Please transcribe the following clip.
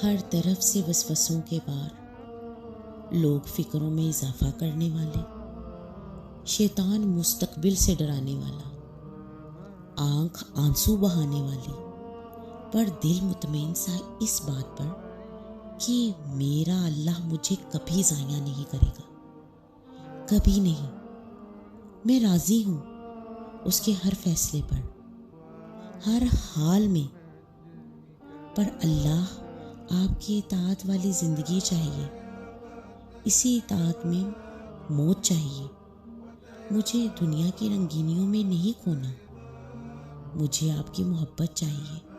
ہر طرف سے وسوسوں کے بار، لوگ فکروں میں اضافہ کرنے والے، شیطان مستقبل سے ڈرانے والا، آنکھ آنسو بہانے والی، پر دل مطمئن سا اس بات پر کہ میرا اللہ مجھے کبھی ضائع نہیں کرے گا، کبھی نہیں۔ میں راضی ہوں اس کے ہر فیصلے پر، ہر حال میں۔ پر اللہ آپ کی اطاعت والی زندگی چاہیے، اسی اطاعت میں موت چاہیے۔ مجھے دنیا کی رنگینیوں میں نہیں کھونا، مجھے آپ کی محبت چاہیے۔